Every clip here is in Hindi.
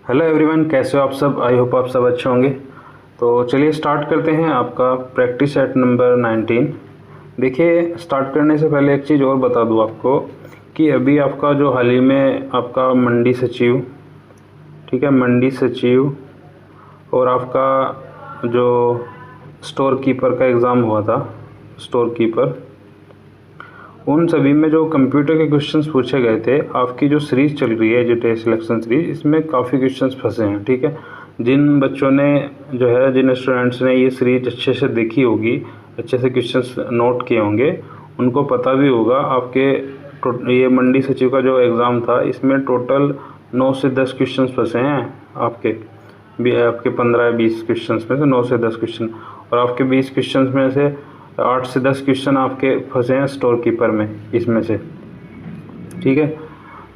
हेलो एवरीवन, कैसे हो आप सब। आई होप आप सब अच्छे होंगे। तो चलिए स्टार्ट करते हैं आपका प्रैक्टिस सेट नंबर 19। देखिए, स्टार्ट करने से पहले एक चीज़ और बता दूं आपको कि अभी आपका जो हाल ही में आपका मंडी सचिव, ठीक है, मंडी सचिव और आपका जो स्टोर कीपर का एग्ज़ाम हुआ था, स्टोर कीपर, उन सभी में जो कंप्यूटर के क्वेश्चंस पूछे गए थे, आपकी जो सीरीज़ चल रही है जीटीए सिलेक्शन सीरीज, इसमें काफ़ी क्वेश्चंस फंसे हैं। ठीक है, जिन बच्चों ने जो है, जिन स्टूडेंट्स ने ये सीरीज अच्छे से देखी होगी, अच्छे से क्वेश्चंस नोट किए होंगे, उनको पता भी होगा आपके ये मंडी सचिव का जो एग्ज़ाम था, इसमें टोटल 9 से 10 क्वेश्चन फंसे हैं। आपके 15-20 क्वेश्चन में से 9 से 10 क्वेश्चन, और आपके 20 क्वेश्चन में से 8 से 10 क्वेश्चन आपके फंसे हैं स्टोर कीपर में, इसमें से। ठीक है,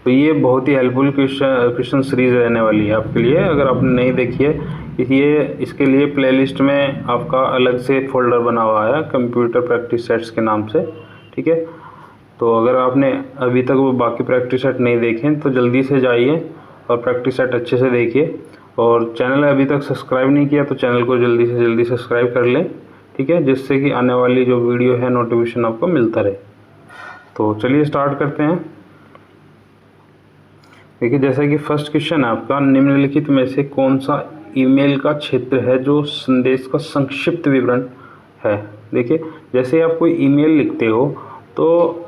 तो ये बहुत ही हेल्पफुल क्वेश्चन सीरीज रहने वाली है आपके लिए। अगर आपने नहीं देखी है, इसके लिए प्लेलिस्ट में आपका अलग से फोल्डर बना हुआ है कंप्यूटर प्रैक्टिस सेट्स के नाम से। ठीक है, तो अगर आपने अभी तक वो बाकी प्रैक्टिस सेट नहीं देखे तो जल्दी से जाइए और प्रैक्टिस सेट अच्छे से देखिए। और चैनल अभी तक सब्सक्राइब नहीं किया तो चैनल को जल्दी से जल्दी सब्सक्राइब कर लें, ठीक है, जिससे कि आने वाली जो वीडियो है नोटिफिकेशन आपको मिलता रहे। तो चलिए स्टार्ट करते हैं। देखिए, जैसा कि फर्स्ट क्वेश्चन है आपका, निम्नलिखित में से कौन सा ईमेल का क्षेत्र है जो संदेश का संक्षिप्त विवरण है। देखिए, जैसे आप कोई ईमेल लिखते हो तो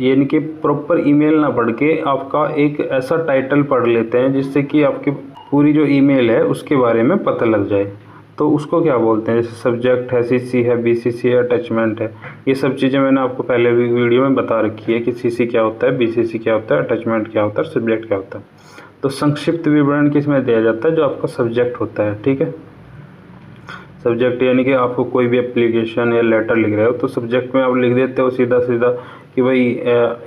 यानी कि प्रॉपर ईमेल ना पढ़ के आपका एक ऐसा टाइटल पढ़ लेते हैं जिससे कि आपकी पूरी जो ईमेल है उसके बारे में पता लग जाए। तो उसको क्या बोलते हैं, जैसे सब्जेक्ट है, सीसी है, बीसीसी है, अटैचमेंट है। ये सब चीज़ें मैंने आपको पहले भी वीडियो में बता रखी है कि सीसी क्या होता है, बीसीसी क्या होता है, अटैचमेंट क्या होता है, सब्जेक्ट क्या होता है। तो संक्षिप्त विवरण किसमें दिया जाता है, जो आपका सब्जेक्ट होता है। ठीक है, सब्जेक्ट यानी कि आपको कोई भी एप्लीकेशन या लेटर लिख रहे हो तो सब्जेक्ट में आप लिख देते हो सीधा सीधा कि भाई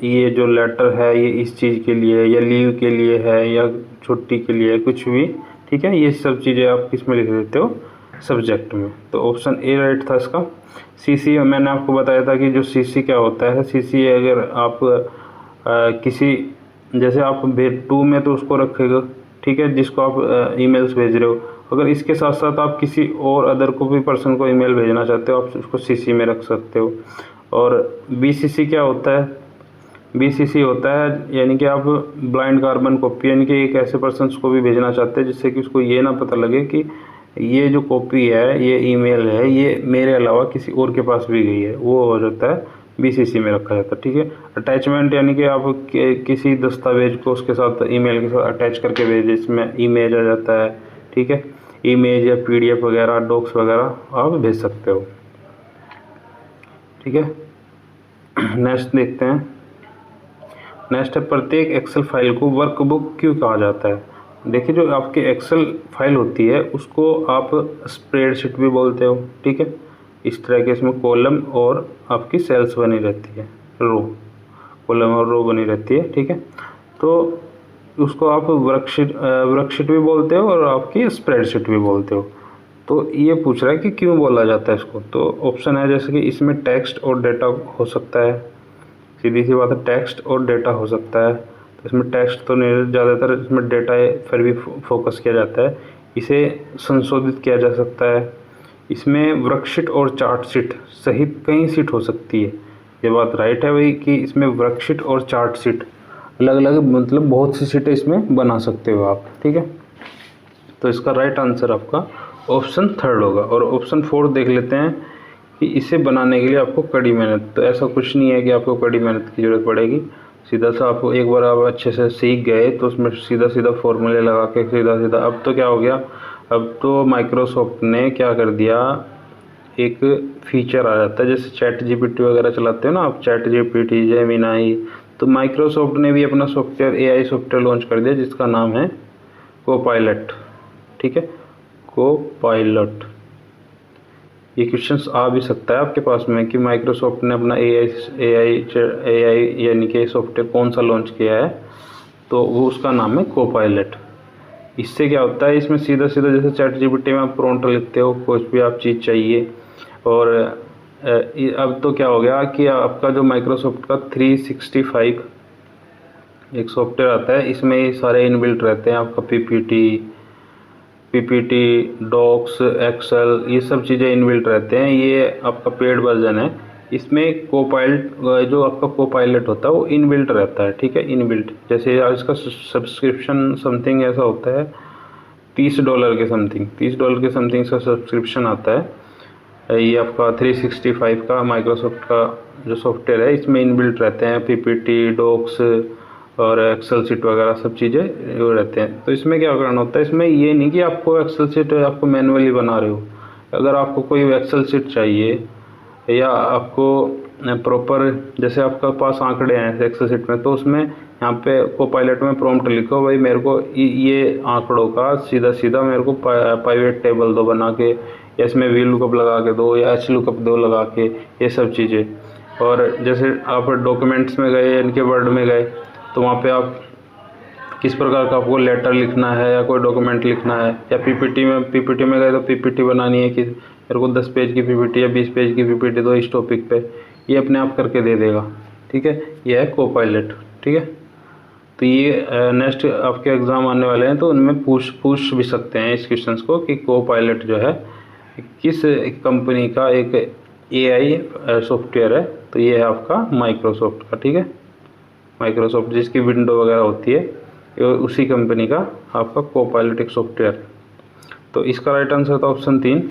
ये जो लेटर है ये इस चीज़ के लिए, या लीव के लिए है, या छुट्टी के लिए, कुछ भी। ठीक है, ये सब चीज़ें आप किस में लिख देते हो, सब्जेक्ट में। तो ऑप्शन ए राइट था इसका। सीसी, मैंने आपको बताया था कि जो सीसी क्या होता है। सीसी अगर आप किसी, जैसे आप 2 में तो उसको रखेगा, ठीक है, जिसको आप ईमेल्स भेज रहे हो। अगर इसके साथ साथ आप किसी और अदर को भी पर्सन को ईमेल भेजना चाहते हो, आप उसको सीसी में रख सकते हो। और बीसीसी क्या होता है, बीसीसी होता है यानी कि आप ब्लाइंड कार्बन कॉपी, यानी कि एक ऐसे पर्सन को भी भेजना चाहते हैं जिससे कि उसको ये ना पता लगे कि ये जो कॉपी है, ये ईमेल है, ये मेरे अलावा किसी और के पास भी गई है, वो हो जाता है बीसीसी में रखा जाता है। ठीक है, अटैचमेंट यानी कि आप किसी दस्तावेज को उसके साथ ईमेल के साथ अटैच करके भेजें, इसमें इमेज आ जाता है। ठीक है, इमेज या पीडीएफ वगैरह, डॉक्स वगैरह आप भेज सकते हो। ठीक है, नेक्स्ट देखते हैं। नेक्स्ट है, प्रत्येक एक्सेल फाइल को वर्कबुक क्यों कहा जाता है। देखिए, जो आपकी एक्सेल फाइल होती है उसको आप स्प्रेडशीट भी बोलते हो। ठीक है, इस तरह के इसमें कॉलम और आपकी सेल्स बनी रहती है, रो, कॉलम और रो बनी रहती है। ठीक है, तो उसको आप वर्कशीट भी बोलते हो और आपकी स्प्रेडशीट भी बोलते हो। तो ये पूछ रहा है कि क्यों बोला जाता है इसको। तो ऑप्शन है जैसे कि इसमें टेक्स्ट और डेटा हो सकता है, सीधी सी बात है, टेक्स्ट और डेटा हो सकता है। तो इसमें टेक्स्ट तो नहीं, ज़्यादातर इसमें डेटा पर भी फोकस किया जाता है। इसे संशोधित किया जा सकता है। इसमें वर्कशीट और चार्टशीट सहित कई सीट हो सकती है। ये बात राइट है भाई कि इसमें वर्कशीट और चार्टशीट अलग अलग, मतलब बहुत सी सीटें इसमें बना सकते हो आप। ठीक है, तो इसका राइट आंसर आपका ऑप्शन 3 होगा। और ऑप्शन 4 देख लेते हैं कि इसे बनाने के लिए आपको कड़ी मेहनत, तो ऐसा कुछ नहीं है कि आपको कड़ी मेहनत की ज़रूरत पड़ेगी। सीधा सा आपको एक बार आप अच्छे से सीख गए तो उसमें सीधा सीधा फॉर्मूले लगा के सीधा सीधा, अब तो क्या हो गया, अब तो माइक्रोसॉफ्ट ने क्या कर दिया, एक फीचर आ जाता है, जैसे चैट जीपीटी वगैरह चलाते हो ना आप, चैट जीपीटी, जेमिनाई, तो माइक्रोसॉफ्ट ने भी अपना सॉफ्टवेयर, एआई सॉफ्टवेयर लॉन्च कर दिया जिसका नाम है कोपायलट। ठीक है, कोपायलट। ये क्वेश्चंस आ भी सकता है आपके पास में कि माइक्रोसॉफ्ट ने अपना एआई यानी कि सॉफ्टवेयर कौन सा लॉन्च किया है, तो वो उसका नाम है कोपायलट। इससे क्या होता है, इसमें सीधा सीधा जैसे चैट जीपीटी में आप प्रॉम्प्ट लिखते हो, कुछ भी आप चीज़ चाहिए, और अब तो क्या हो गया कि आपका जो माइक्रोसॉफ्ट का 365 एक सॉफ्टवेयर आता है, इसमें ये सारे इनबिल्ट रहते हैं आपका पीपीटी, डॉक्स, एक्सेल, ये सब चीज़ें इनबिल्ट रहते हैं। ये आपका पेड वर्जन है। इसमें कोपाइलट जो आपका कोपाइलट होता है वो इनबिल्ट रहता है, ठीक है, इनबिल्ट। जैसे इसका सब्सक्रिप्शन समथिंग ऐसा होता है $30 के समथिंग, $30 के समथिंग इसका सब्सक्रिप्शन आता है। ये आपका 365 का माइक्रोसॉफ्ट का जो सॉफ्टवेयर है इसमें इनबिल्ट रहते हैं पीपीटी, डॉक्स और एक्सेल सीट वगैरह सब चीज़ें वो रहते हैं। तो इसमें क्या करना होता है, इसमें ये नहीं कि आपको एक्सेल सीट आपको मैनुअली बना रहे हो। अगर आपको कोई एक्सेल सीट चाहिए या आपको प्रॉपर, जैसे आपके पास आंकड़े हैं एक्सेल सीट में, तो उसमें यहाँ पे कोपायलट में प्रॉम्प्ट लिखो, भाई मेरे को ये आंकड़ों का सीधा सीधा मेरे को पाइवेट टेबल दो बना के, या इसमें वी लुकअप लगा के दो, या एच लुकअप दो लगा के, ये सब चीज़ें। और जैसे आप डॉक्यूमेंट्स में गए, इनके वर्ड में गए, तो वहाँ पे आप किस प्रकार का आपको लेटर लिखना है या कोई डॉक्यूमेंट लिखना है, या पीपीटी में गए तो पीपीटी बनानी है कि मेरे को 10 पेज की पीपीटी या 20 पेज की पीपीटी दो इस टॉपिक पे, ये अपने आप करके दे देगा, ठीक है। ये है कोपायलट, ठीक है। तो ये नेक्स्ट आपके एग्ज़ाम आने वाले हैं तो उनमें पूछ भी सकते हैं इस क्वेश्चंस को कि कोपायलट जो है किस कंपनी का एक एआई सॉफ्टवेयर है। तो ये है आपका माइक्रोसॉफ्ट का, ठीक है। माइक्रोसॉफ्ट जिसकी विंडो वगैरह होती है, ये उसी कंपनी का आपका कोपायलट एक सॉफ्टवेयर। तो इसका राइट आंसर था ऑप्शन 3।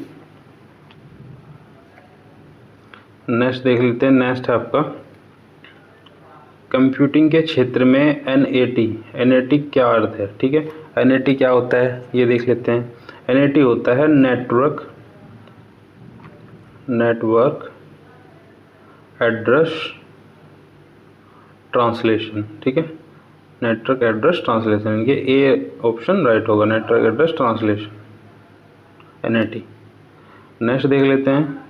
नेक्स्ट देख लेते हैं। नेक्स्ट है आपका कंप्यूटिंग के क्षेत्र में एनएटी क्या अर्थ है, ठीक है। एनएटी क्या होता है ये देख लेते हैं। एनएटी होता है नेटवर्क एड्रेस ट्रांसलेशन, ठीक है। नेटवर्क एड्रेस ट्रांसलेशन, ये ए ऑप्शन राइट होगा, network address translation, NAT. Next देख लेते हैं।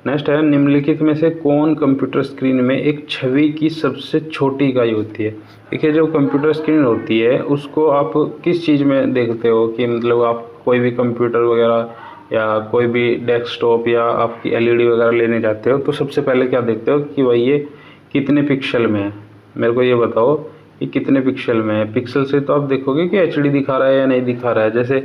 नेक्स्ट है निम्नलिखित में से कौन कंप्यूटर स्क्रीन में एक छवि की सबसे छोटी इकाई होती है। देखिए जो कंप्यूटर स्क्रीन होती है उसको आप किस चीज़ में देखते हो कि मतलब आप कोई भी कंप्यूटर वगैरह या कोई भी डेस्कटॉप या आपकी एलईडी वगैरह लेने जाते हो तो सबसे पहले क्या देखते हो कि भाई ये कितने पिक्सल में है, मेरे को ये बताओ कि कितने पिक्सल में है। पिक्सल से तो आप देखोगे कि एचडी दिखा रहा है या नहीं दिखा रहा है। जैसे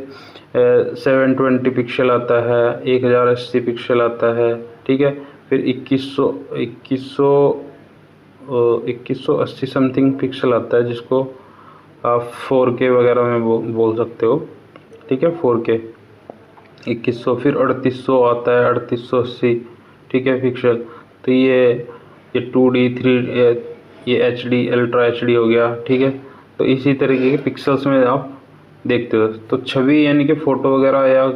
720 पिक्सल आता है, 1080 पिक्सल आता है, ठीक है। फिर 2180 समथिंग पिक्सल आता है जिसको आप 4K वगैरह में बोल सकते हो, ठीक है। 4K 2100, फिर 3800 आता है, 3880, ठीक है, पिक्सल। तो ये 2D 3D, ये HD अल्ट्रा HD हो गया, ठीक है। तो इसी तरीके के पिक्सल्स में आप देखते हो। तो छवि यानी कि फ़ोटो वगैरह या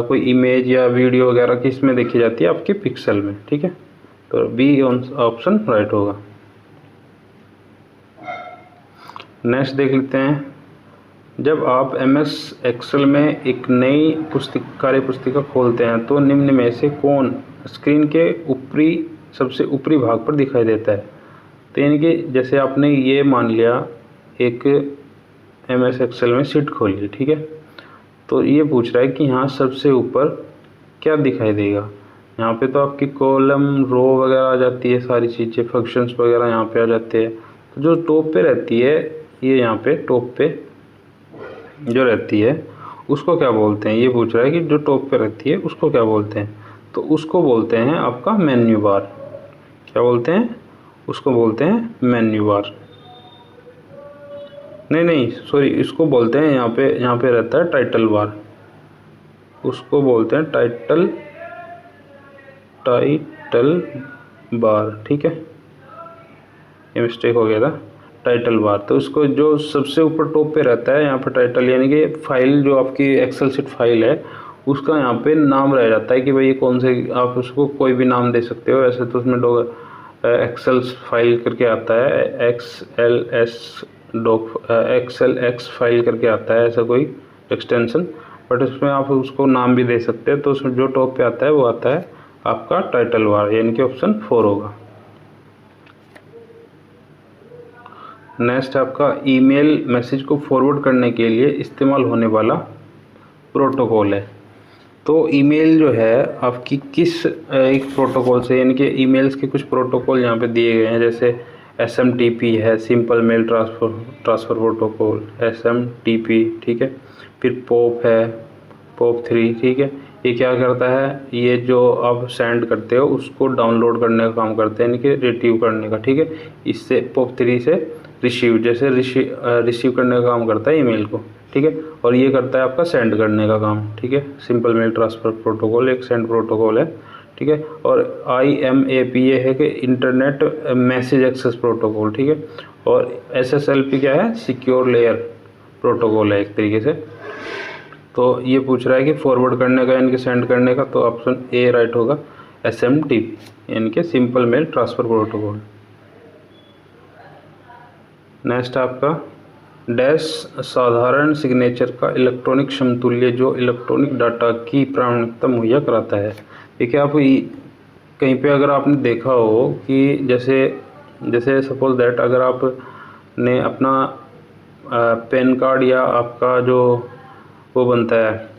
कोई इमेज या वीडियो वगैरह किस में देखी जाती है, आपके पिक्सल में, ठीक है। तो बी ऑप्शन राइट होगा। नेक्स्ट देख लेते हैं। जब आप MS एक्सेल में एक नई कार्य पुस्तिका खोलते हैं तो निम्न में से कौन स्क्रीन के सबसे ऊपरी भाग पर दिखाई देता है। तो यानी कि जैसे आपने ये मान लिया एक MS एक्सेल में शीट खोली, ठीक है। तो ये पूछ रहा है कि यहाँ सबसे ऊपर क्या दिखाई देगा। यहाँ पे तो आपकी कॉलम रो वगैरह आ जाती है, सारी चीज़ें फंक्शंस वगैरह यहाँ पे आ जाते हैं। तो जो टॉप पे रहती है, ये यहाँ पे टॉप पे जो रहती है उसको क्या बोलते हैं, ये पूछ रहा है कि जो टॉप पे रहती है उसको क्या बोलते हैं। तो उसको बोलते हैं आपका मेन्यू बार। क्या बोलते हैं, उसको बोलते हैं मेन्यू बार। नहीं सॉरी, इसको बोलते हैं यहाँ पे रहता है टाइटल बार, उसको बोलते हैं टाइटल बार, ठीक है। ये मिस्टेक हो गया था, टाइटल बार। तो उसको जो सबसे ऊपर टॉप पे रहता है यहाँ पे टाइटल, यानी कि फाइल जो आपकी एक्सेल शीट फाइल है उसका यहाँ पे नाम रह जाता है कि भाई ये कौन से, आप उसको कोई भी नाम दे सकते हो। ऐसे तो उसमें एक्सेल फाइल करके आता है, XLX फाइल करके आता है, ऐसा कोई एक्सटेंशन, बट उसमें आप उसको नाम भी दे सकते हैं। तो उसमें जो टॉप पे आता है वो आता है आपका टाइटल बार, यानी कि ऑप्शन 4 होगा। नेक्स्ट आपका ईमेल मैसेज को फॉरवर्ड करने के लिए इस्तेमाल होने वाला प्रोटोकॉल है। तो ईमेल जो है आपकी किस एक प्रोटोकॉल से, यानी कि ईमेल्स के कुछ प्रोटोकॉल यहाँ पे दिए गए हैं। जैसे SMTP है, simple mail transfer protocol, SMTP, ठीक है। फिर POP है, POP3, ठीक है। ये क्या करता है, ये जो आप सेंड करते हो उसको डाउनलोड करने का काम करते हैं, यानी कि रिट्रीव करने का, ठीक है। इससे POP3 से रिसीव, जैसे रिसीव करने का काम करता है ईमेल को, ठीक है। और ये करता है आपका सेंड करने का काम, ठीक है। सिंपल मेल ट्रांसफ़र प्रोटोकॉल एक सेंड प्रोटोकॉल है, ठीक है। और IMAP ये है कि इंटरनेट मैसेज एक्सेस प्रोटोकॉल, ठीक है। और SSLP क्या है, सिक्योर लेयर प्रोटोकॉल है एक तरीके से। तो ये पूछ रहा है कि फॉरवर्ड करने का यानी कि सेंड करने का, तो ऑप्शन ए राइट होगा, SMTP यानी कि simple mail transfer protocol. Next आपका डैश साधारण सिग्नेचर का इलेक्ट्रॉनिक समतुल्य जो इलेक्ट्रॉनिक डाटा की प्रामाणिकता मुहैया कराता है। देखिए आप कहीं पे अगर आपने देखा हो कि जैसे सपोज दैट अगर आपने अपना पैन कार्ड या आपका जो वो बनता है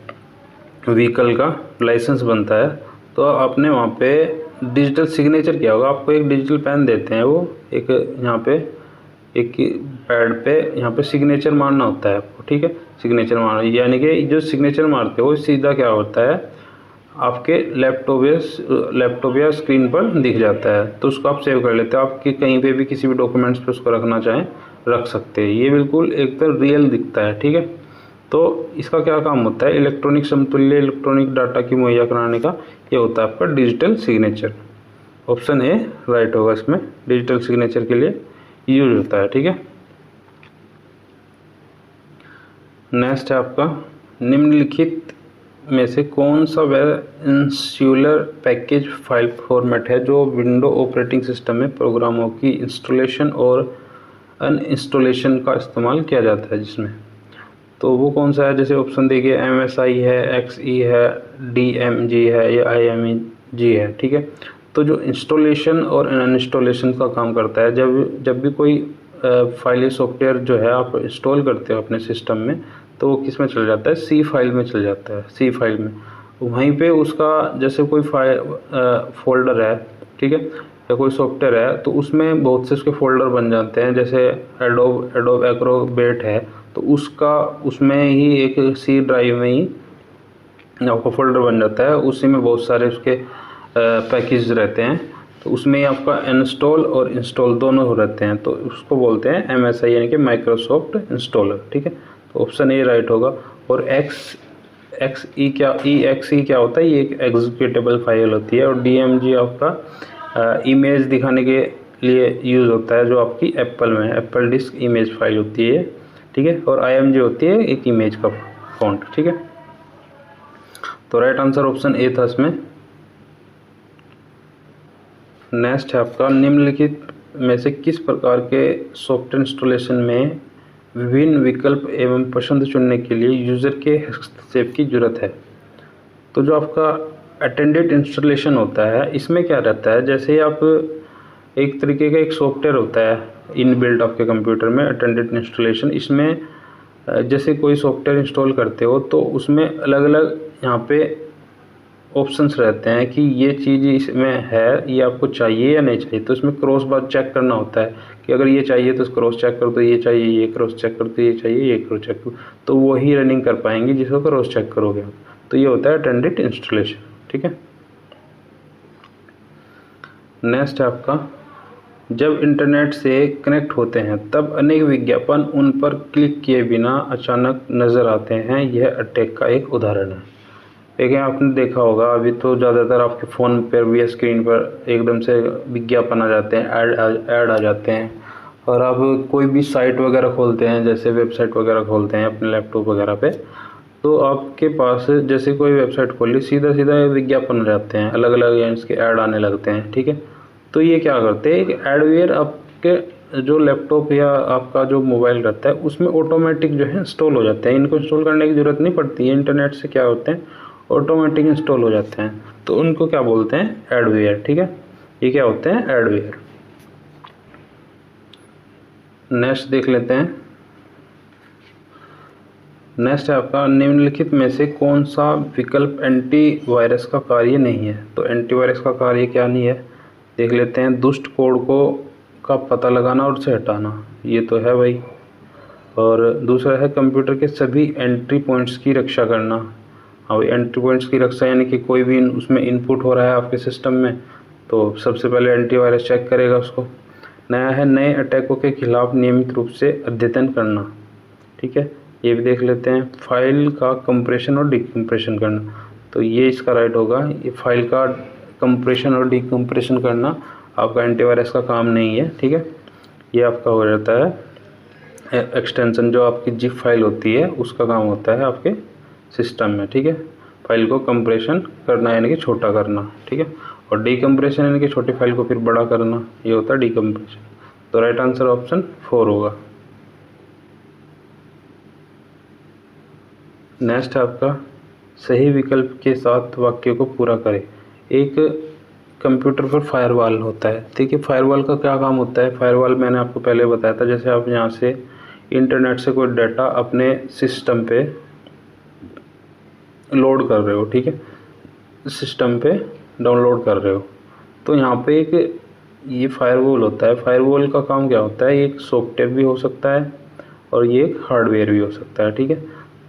व्हीकल का लाइसेंस बनता है, तो आपने वहाँ पे डिजिटल सिग्नेचर किया होगा। आपको एक डिजिटल पेन देते हैं, वो एक यहाँ पे एक पैड पे यहाँ पे सिग्नेचर मारना होता है आपको, ठीक है। सिग्नेचर मारना यानी कि जो सिग्नेचर मारते हो सीधा क्या होता है, आपके लैपटॉप या स्क्रीन पर दिख जाता है, तो उसको आप सेव कर लेते हो। आपके कहीं पे भी किसी भी डॉक्यूमेंट्स पे उसको रखना चाहें रख सकते हैं। ये बिल्कुल एकदम रियल दिखता है, ठीक है। तो इसका क्या काम होता है, इलेक्ट्रॉनिक समतुल्य इलेक्ट्रॉनिक डाटा की मुहैया कराने का ये होता है आपका digital signature. Option A right होगा इसमें, डिजिटल सिग्नेचर के लिए यूज होता है, ठीक है। नेक्स्ट है आपका निम्नलिखित में से कौन सा वह इंस्यूलर पैकेज फाइल फॉर्मेट है जो विंडो ऑपरेटिंग सिस्टम में प्रोग्रामों की इंस्टॉलेशन और अनइंस्टॉलेशन का इस्तेमाल किया जाता है जिसमें, तो वो कौन सा है। जैसे ऑप्शन देखिए MSI है, XE है, DMG है या IMG है, ठीक है। तो जो इंस्टॉलेशन और अनइंस्टॉलेशन का काम करता है, जब भी कोई फाइल या सॉफ्टवेयर जो है आप इंस्टॉल करते हो अपने सिस्टम में, तो वो किस में चल जाता है, C फाइल में चल जाता है, C फाइल में। वहीं पे उसका जैसे कोई फोल्डर है, ठीक है, या कोई सॉफ्टवेयर है, तो उसमें बहुत से उसके फोल्डर बन जाते हैं। जैसे एडोब एक्रोबैट है, तो उसमें ही एक C ड्राइव में ही आपका फोल्डर बन जाता है, उसी में बहुत सारे उसके पैकेज रहते हैं, तो उसमें आपका इंस्टॉल और इंस्टॉल दोनों रहते हैं, तो उसको बोलते हैं MSI यानी कि माइक्रोसॉफ्ट इंस्टॉलर, ठीक है। तो ऑप्शन ए राइट होगा। और EXE क्या होता है, ये एक एग्जीक्यूटेबल फाइल होती है। और DMG आपका इमेज दिखाने के लिए यूज़ होता है, जो आपकी एप्पल में एप्पल डिस्क इमेज फाइल होती है, ठीक है। और IMG होती है एक इमेज का फॉन्ट, ठीक है। तो राइट आंसर ऑप्शन ए था इसमें। नेक्स्ट है आपका निम्नलिखित में से किस प्रकार के सॉफ्टवेयर इंस्टॉलेशन में विभिन्न विकल्प एवं पसंद चुनने के लिए यूज़र के हस्तक्षेप की जरूरत है। तो जो आपका अटेंडेड इंस्टॉलेशन होता है, इसमें क्या रहता है, जैसे आप एक तरीके का एक सॉफ्टवेयर होता है इनबिल्ट आपके कंप्यूटर में अटेंडेड इंस्टॉलेशन। इसमें जैसे कोई सॉफ्टवेयर इंस्टॉल करते हो तो उसमें अलग अलग यहाँ पे ऑप्शंस रहते हैं कि ये चीज़ इसमें है, ये आपको चाहिए या नहीं चाहिए। तो इसमें क्रॉस बार चेक करना होता है कि अगर ये चाहिए तो क्रॉस चेक कर दो, ये चाहिए ये क्रॉस चेक कर दो, ये चाहिए ये क्रॉस चेक करो, तो वही रनिंग कर पाएंगे जिसको क्रॉस चेक करोगे आप। तो ये होता है अटेंडेड इंस्टॉलेशन, ठीक है। नेक्स्ट है आपका जब इंटरनेट से कनेक्ट होते हैं तब अनेक विज्ञापन उन पर क्लिक किए बिना अचानक नज़र आते हैं, यह अटैक का एक उदाहरण है। देखिए आपने देखा होगा अभी तो ज़्यादातर आपके फ़ोन पर भी या स्क्रीन पर एकदम से विज्ञापन आ जाते हैं, ऐड आ जाते हैं। और आप कोई भी साइट वगैरह खोलते हैं, जैसे वेबसाइट वगैरह खोलते हैं अपने लैपटॉप वगैरह पे, तो आपके पास जैसे कोई वेबसाइट खोली सीधा विज्ञापन आ जाते हैं, अलग अलग इसके ऐड आने लगते हैं, ठीक है। तो ये क्या करते हैं, एक एडवेयर आपके जो लैपटॉप या आपका जो मोबाइल रहता है उसमें ऑटोमेटिक जो है इंस्टॉल हो जाते हैं। इनको इंस्टॉल करने की ज़रूरत नहीं पड़ती है, इंटरनेट से क्या होते हैं ऑटोमेटिक इंस्टॉल हो जाते हैं। तो उनको क्या बोलते हैं, एडवेयर, ठीक है। ये क्या होते हैं, एडवेयर। नेक्स्ट देख लेते हैं। नेक्स्ट है आपका निम्नलिखित में से कौन सा विकल्प एंटीवायरस का कार्य नहीं है। तो एंटीवायरस का कार्य क्या नहीं है, देख लेते हैं। दुष्ट कोड को का पता लगाना और उसे हटाना, ये तो है भाई। और दूसरा है कंप्यूटर के सभी एंट्री पॉइंट्स की रक्षा करना। हाँ भाई, एंट्री पॉइंट्स की रक्षा यानी कि कोई भी उसमें इनपुट हो रहा है आपके सिस्टम में तो सबसे पहले एंटीवायरस चेक करेगा उसको। नया है नए अटैकों के खिलाफ नियमित रूप से अद्यतन करना, ठीक है, ये भी देख लेते हैं। फाइल का कंप्रेशन और डिकम्प्रेशन करना, तो ये इसका राइट होगा। ये फाइल का कंप्रेशन और डिकम्प्रेशन करना आपका एंटीवायरस का काम नहीं है, ठीक है। ये आपका हो जाता है एक्सटेंशन, जो आपकी जिप फाइल होती है उसका काम होता है आपके सिस्टम में, ठीक है। फाइल को कंप्रेशन करना यानी कि छोटा करना, ठीक है, और डिकम्प्रेशन यानी कि छोटी फाइल को फिर बड़ा करना, ये होता है डिकम्प्रेशन। तो राइट आंसर ऑप्शन 4 होगा। नेक्स्ट है आपका सही विकल्प के साथ वाक्य को पूरा करें। एक कंप्यूटर पर फायरवॉल होता है, ठीक है। फायरवॉल का क्या काम होता है? फायरवॉल मैंने आपको पहले बताया था, जैसे आप यहाँ से इंटरनेट से कोई डाटा अपने सिस्टम पे लोड कर रहे हो, ठीक है, सिस्टम पे डाउनलोड कर रहे हो, तो यहाँ पे एक ये फायरवॉल होता है। फायरवॉल का काम क्या होता है? एक सॉफ्टवेयर भी हो सकता है और ये एक हार्डवेयर भी हो सकता है, ठीक है।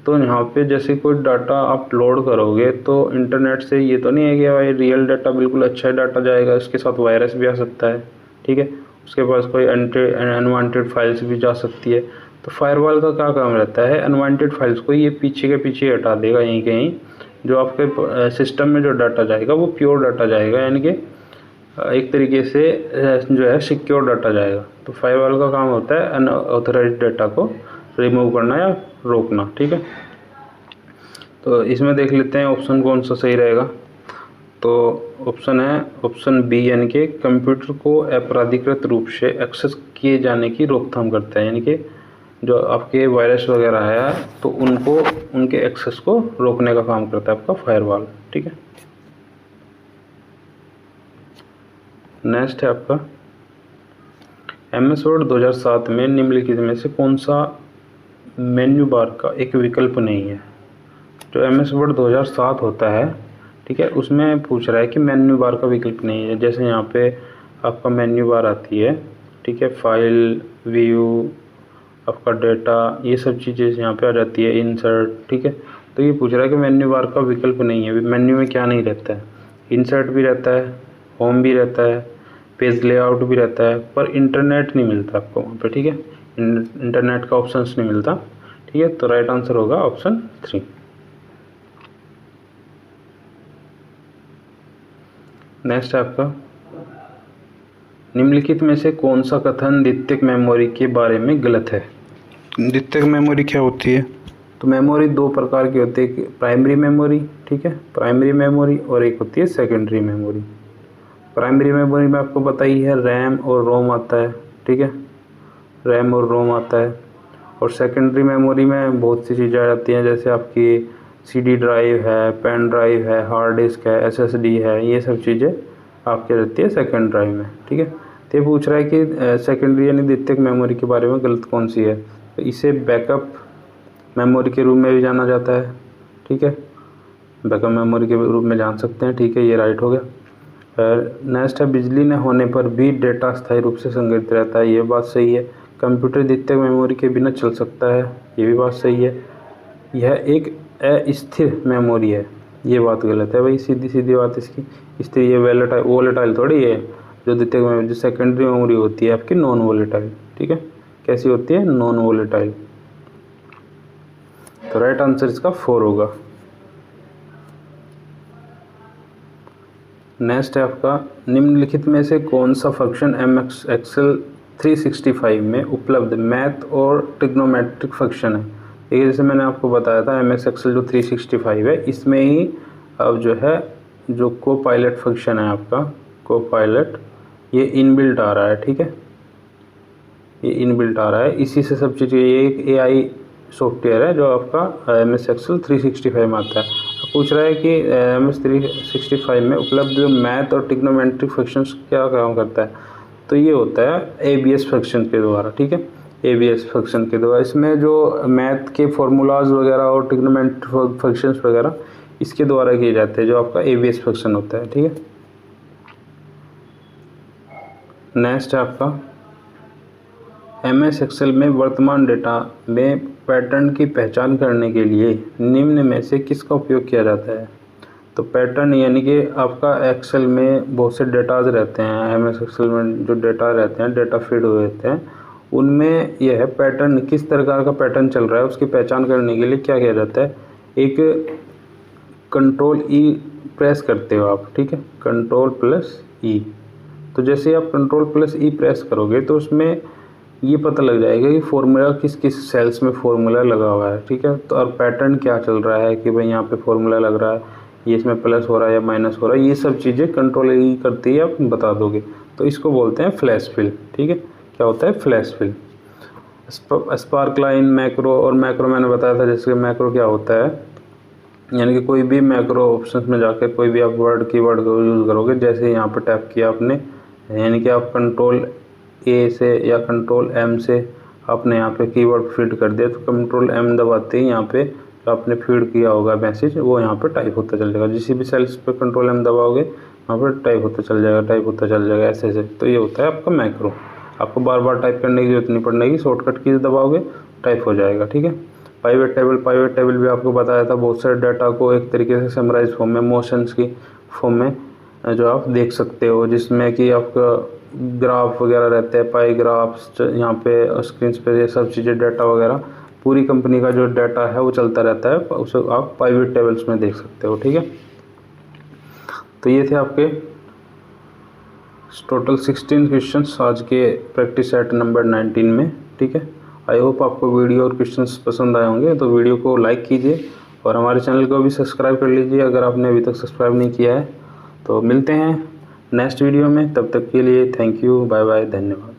तो यहाँ पे जैसे कोई डाटा आप लोड करोगे तो इंटरनेट से ये तो नहीं है कि भाई रियल डाटा बिल्कुल अच्छा डाटा जाएगा, इसके साथ वायरस भी आ सकता है, ठीक है, उसके पास कोई अनवांटेड फाइल्स भी जा सकती है। तो फायरवॉल का क्या काम रहता है? अनवांटेड फाइल्स को ये पीछे के पीछे हटा देगा, यहीं कहीं जो आपके सिस्टम में जो डाटा जाएगा वो प्योर डाटा जाएगा, यानी कि एक तरीके से जो है सिक्योर डाटा जाएगा। तो फायरवॉल का काम होता है अनऑथराइज्ड डाटा को रिमूव करना या रोकना, ठीक है। तो इसमें देख लेते हैं ऑप्शन कौन सा सही रहेगा। तो ऑप्शन है ऑप्शन बी, यानी कि कंप्यूटर को अपराधिकृत रूप से एक्सेस किए जाने की रोकथाम करता है, यानी कि जो आपके वायरस वगैरह है तो उनको उनके एक्सेस को रोकने का काम करता है आपका फायरवॉल, ठीक है। नेक्स्ट है आपका MS वर्ड 2007 में निम्नलिखित में से कौन सा मेन्यू बार का एक विकल्प नहीं है? जो MS वर्ड 2007 होता है, ठीक है, उसमें पूछ रहा है कि मेन्यू बार का विकल्प नहीं है। जैसे यहाँ पे आपका मेन्यू बार आती है, ठीक है, फाइल, व्यू, आपका डाटा, ये सब चीज़ें यहाँ पे आ जाती है, इंसर्ट, ठीक है। तो ये पूछ रहा है कि मेन्यू बार का विकल्प नहीं है। मेन्यू में क्या नहीं रहता है? इंसर्ट भी रहता है, होम भी रहता है, पेज लेआउट भी रहता है, पर इंटरनेट नहीं मिलता आपको वहाँ पे, ठीक है, इंटरनेट का ऑप्शंस नहीं मिलता, ठीक है। तो राइट आंसर होगा ऑप्शन 3। नेक्स्ट है आपका निम्नलिखित में से कौन सा कथन द्वितीयक मेमोरी के बारे में गलत है? द्वितीयक मेमोरी क्या होती है? तो मेमोरी दो प्रकार की होती है, प्राइमरी मेमोरी, ठीक है, प्राइमरी मेमोरी, और एक होती है सेकेंडरी मेमोरी। प्राइमरी मेमोरी में आपको पता ही है रैम और रोम आता है, ठीक है, रैम और रोम आता है। और सेकेंडरी मेमोरी में बहुत सी चीज़ें आ जाती हैं, जैसे आपकी CD ड्राइव है, पेन ड्राइव है, हार्ड डिस्क है, SSD है, ये सब चीज़ें आपकी रहती है सेकेंड ड्राइव में, ठीक है। तो ये पूछ रहा है कि सेकेंडरी यानी द्वितीयक मेमोरी के बारे में गलत कौन सी है? तो इसे बैकअप मेमोरी के रूप में भी जाना जाता है, ठीक है, बैकअप मेमोरी के रूप में जान सकते हैं, ठीक है, ये राइट हो गया। नेक्स्ट है बिजली न होने पर भी डेटा स्थायी रूप से संग्रहित रहता है, ये बात सही है। कंप्यूटर द्वितीयक मेमोरी के बिना चल सकता है, ये भी बात सही है। यह एक अस्थिर मेमोरी है, ये बात गलत है भाई, सीधी सीधी बात इसकी। स्थिर ये वोलेटाइल थोड़ी है। जो द्वितीयक मेमोरी, जो सेकेंडरी मेमोरी होती है आपकी नॉन वोलेटाइल, ठीक है, कैसी होती है? Non volatile. तो राइट आंसर इसका 4 होगा। नेक्स्ट है आपका निम्नलिखित में से कौन सा फंक्शन MS Excel 365 में उपलब्ध मैथ और ट्रिग्नोमेट्रिक फंक्शन है? ठीक है, जैसे मैंने आपको बताया था MS Excel जो 365 है, इसमें ही अब जो है जो कोपायलट फंक्शन है आपका कोपायलट, ये इनबिल्ट आ रहा है, ठीक है, ये इनबिल्ट आ रहा है, इसी से सब चीज़ें, ये एक AI सॉफ्टवेयर है जो आपका MS Excel 365 में आता है। पूछ रहा है कि MS 365 में उपलब्ध जो मैथ और ट्रिग्नोमेट्रिक फंक्शंस क्या काम करता है? तो ये होता है ABS फंक्शन के द्वारा, ठीक है, ABS फंक्शन के द्वारा। इसमें जो मैथ के फॉर्मूलाज वगैरह और ट्रिग्नोमेट्रिक फंक्शंस वगैरह इसके द्वारा किए जाते हैं, जो आपका ABS फंक्शन होता है, ठीक है। नेक्स्ट है आपका MS एक्सेल में वर्तमान डेटा में पैटर्न की पहचान करने के लिए निम्न में से किसका उपयोग किया जाता है। तो पैटर्न यानी कि आपका एक्सेल में बहुत से डेटाज रहते हैं, MS एक्सेल में जो डेटा रहते हैं, डेटा फीड हुए रहते हैं, उनमें यह है पैटर्न किस प्रकार का पैटर्न चल रहा है उसकी पहचान करने के लिए क्या किया जाता है, एक कंट्रोल ई प्रेस करते हो आप, ठीक है, कंट्रोल प्लस ई। तो जैसे आप कंट्रोल प्लस ई प्रेस करोगे तो उसमें ये पता लग जाएगा कि फॉर्मूला किस किस सेल्स में फॉर्मूला लगा हुआ है, ठीक है। तो और पैटर्न क्या चल रहा है कि भाई यहाँ पे फॉर्मूला लग रहा है, ये इसमें प्लस हो रहा है या माइनस हो रहा है, ये सब चीज़ें कंट्रोल ई करती है, आप बता दोगे। तो इसको बोलते हैं फ्लैश फिल, ठीक है। क्या होता है flash fill. Sparkline, macro, और मैक्रो मैंने बताया था, जैसे मैक्रो क्या होता है, यानी कि कोई भी मैक्रो ऑप्शन में जाकर कोई भी आप वर्ड कीवर्ड को यूज़ करोगे, जैसे यहाँ पे टैप किया आपने, यानी कि आप कंट्रोल ए से या कंट्रोल एम से आपने यहाँ पे कीवर्ड फीड कर दिया, तो कंट्रोल एम दबाते ही यहाँ पे जो आपने फीड किया होगा मैसेज वो यहाँ पे टाइप होता चल जाएगा। जिस भी सेल्स पे कंट्रोल एम दबाओगे वहाँ पर टाइप होता चल जाएगा, टाइप होता चल जाएगा ऐसे ऐसे। तो ये होता है आपका मैक्रो। आपको बार बार टाइप करने की जरूरत नहीं पड़ेगी, शॉर्टकट कीज दबाओगे टाइप हो जाएगा, ठीक है। पाइवेट टेबल भी आपको बताया था, बहुत सारे डाटा को एक तरीके से समराइज फॉर्म में, मोशंस की फॉर्म में जो आप देख सकते हो, जिसमें कि आपका ग्राफ वगैरह रहते हैं, पाई ग्राफ्स यहाँ पे स्क्रीन पे, ये सब चीज़ें डाटा वगैरह पूरी कंपनी का जो डाटा है वो चलता रहता है, उसे आप पाइवेट टेबल्स में देख सकते हो, ठीक है। तो ये थे आपके टोटल 16 क्वेश्चंस आज के प्रैक्टिस सेट नंबर 19 में, ठीक है। आई होप आपको वीडियो और क्वेश्चंस पसंद आए होंगे, तो वीडियो को लाइक कीजिए और हमारे चैनल को भी सब्सक्राइब कर लीजिए अगर आपने अभी तक सब्सक्राइब नहीं किया है। तो मिलते हैं नेक्स्ट वीडियो में, तब तक के लिए थैंक यू, बाय बाय, धन्यवाद।